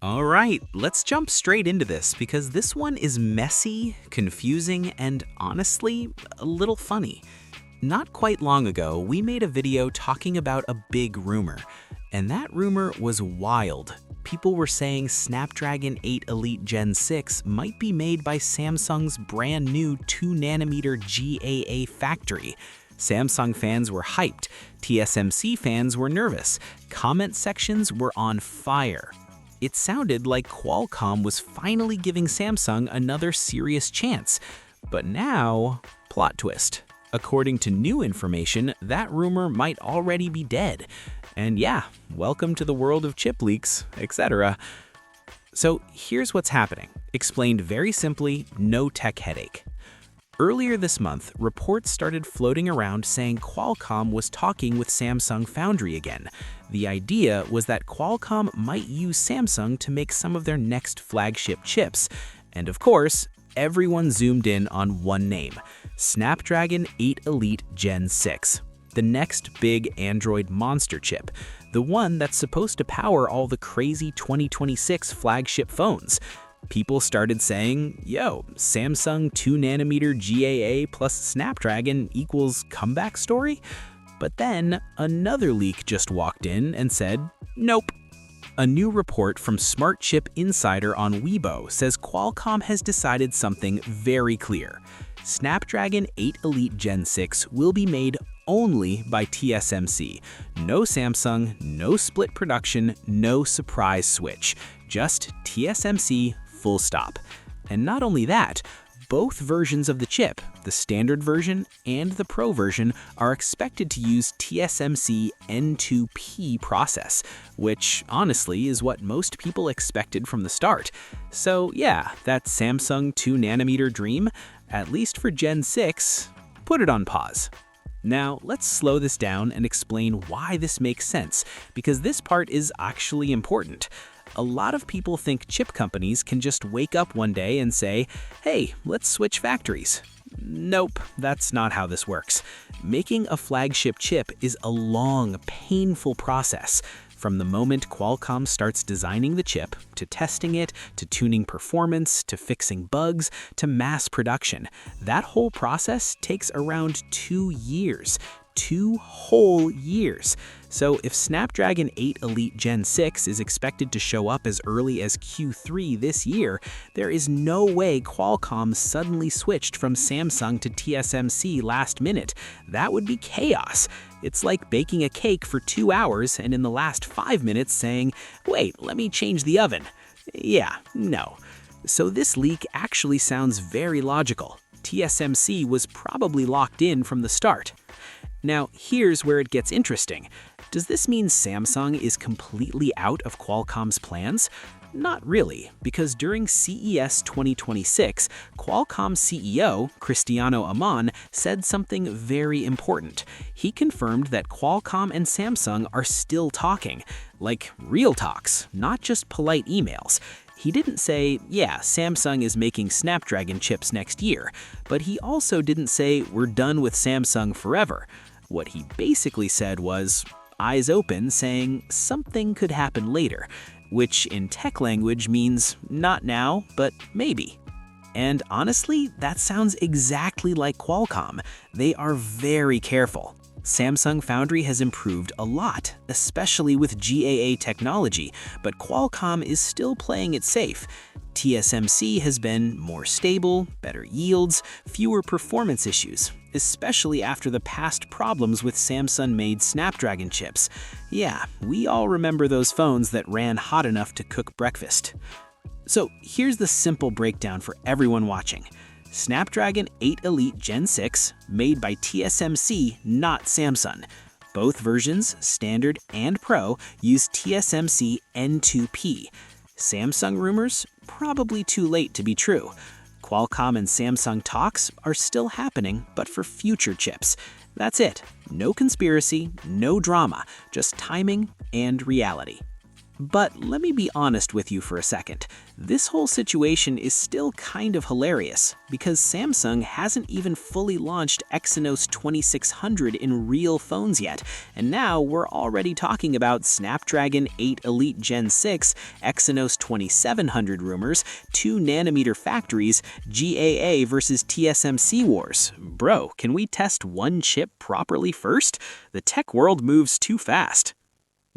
All right, let's jump straight into this because this one is messy, confusing, and honestly, a little funny. Not quite long ago, we made a video talking about a big rumor, and that rumor was wild. People were saying Snapdragon 8 Elite Gen 6 might be made by Samsung's brand new 2nm GAA factory. Samsung fans were hyped, TSMC fans were nervous, comment sections were on fire. It sounded like Qualcomm was finally giving Samsung another serious chance. But now, plot twist. According to new information, that rumor might already be dead. And yeah, welcome to the world of chip leaks, etc. So here's what's happening. Explained very simply, no tech headache. Earlier this month, reports started floating around saying Qualcomm was talking with Samsung Foundry again. The idea was that Qualcomm might use Samsung to make some of their next flagship chips. And of course, everyone zoomed in on one name, Snapdragon 8 Elite Gen 6, the next big Android monster chip, the one that's supposed to power all the crazy 2026 flagship phones. People started saying, yo, Samsung 2nm GAA plus Snapdragon equals comeback story? But then another leak just walked in and said, nope. A new report from Smart Chip Insider on Weibo says Qualcomm has decided something very clear. Snapdragon 8 Elite Gen 6 will be made only by TSMC. No Samsung, no split production, no surprise switch. Just TSMC, full stop. And not only that, both versions of the chip, the standard version and the Pro version, are expected to use TSMC N2P process, which honestly is what most people expected from the start. So yeah, that Samsung 2nm dream, at least for Gen 6, put it on pause. Now, let's slow this down and explain why this makes sense, because this part is actually important. A lot of people think chip companies can just wake up one day and say, hey, let's switch factories. Nope, that's not how this works. Making a flagship chip is a long, painful process. From the moment Qualcomm starts designing the chip, to testing it, to tuning performance, to fixing bugs, to mass production. That whole process takes around 2 years. 2 whole years. So if Snapdragon 8 Elite Gen 6 is expected to show up as early as Q3 this year, there is no way Qualcomm suddenly switched from Samsung to TSMC last minute. That would be chaos. It's like baking a cake for 2 hours and in the last 5 minutes saying, wait, let me change the oven. Yeah, no. So this leak actually sounds very logical. TSMC was probably locked in from the start. Now, here's where it gets interesting. Does this mean Samsung is completely out of Qualcomm's plans? Not really, because during CES 2026, Qualcomm CEO Cristiano Amon said something very important. He confirmed that Qualcomm and Samsung are still talking, like real talks, not just polite emails. He didn't say, yeah, Samsung is making Snapdragon chips next year, but he also didn't say we're done with Samsung forever. What he basically said was, eyes open, saying something could happen later, which in tech language means not now, but maybe. And honestly, that sounds exactly like Qualcomm. They are very careful. Samsung Foundry has improved a lot, especially with GAA technology, but Qualcomm is still playing it safe. TSMC has been more stable, better yields, fewer performance issues, especially after the past problems with Samsung-made Snapdragon chips. Yeah, we all remember those phones that ran hot enough to cook breakfast. So here's the simple breakdown for everyone watching. Snapdragon 8 Elite Gen 6, made by TSMC, not Samsung. Both versions, Standard and Pro, use TSMC N2P. Samsung rumors? Probably too late to be true. Qualcomm and Samsung talks are still happening, but for future chips. That's it. No conspiracy, no drama, just timing and reality. But let me be honest with you for a second. This whole situation is still kind of hilarious because Samsung hasn't even fully launched Exynos 2600 in real phones yet, and now we're already talking about Snapdragon 8 Elite Gen 6, Exynos 2700 rumors, 2nm factories, GAA versus TSMC wars. Bro, can we test one chip properly first? The tech world moves too fast.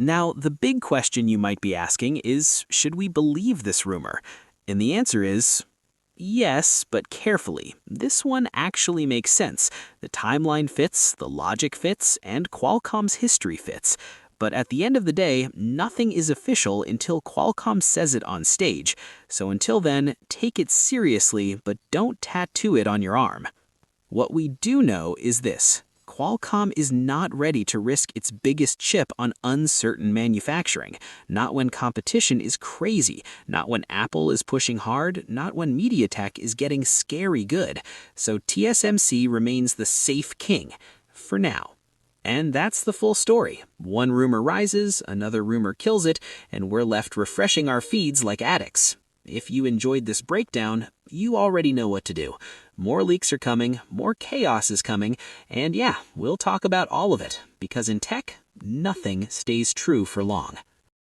Now, the big question you might be asking is, should we believe this rumor? And the answer is yes, but carefully. This one actually makes sense. The timeline fits, the logic fits, and Qualcomm's history fits. But at the end of the day, nothing is official until Qualcomm says it on stage. So until then, take it seriously, but don't tattoo it on your arm. What we do know is this. Qualcomm is not ready to risk its biggest chip on uncertain manufacturing. Not when competition is crazy, not when Apple is pushing hard, not when MediaTek is getting scary good. So TSMC remains the safe king, for now. And that's the full story. One rumor rises, another rumor kills it, and we're left refreshing our feeds like addicts. If you enjoyed this breakdown, you already know what to do. More leaks are coming, more chaos is coming, and yeah, we'll talk about all of it, because in tech, nothing stays true for long.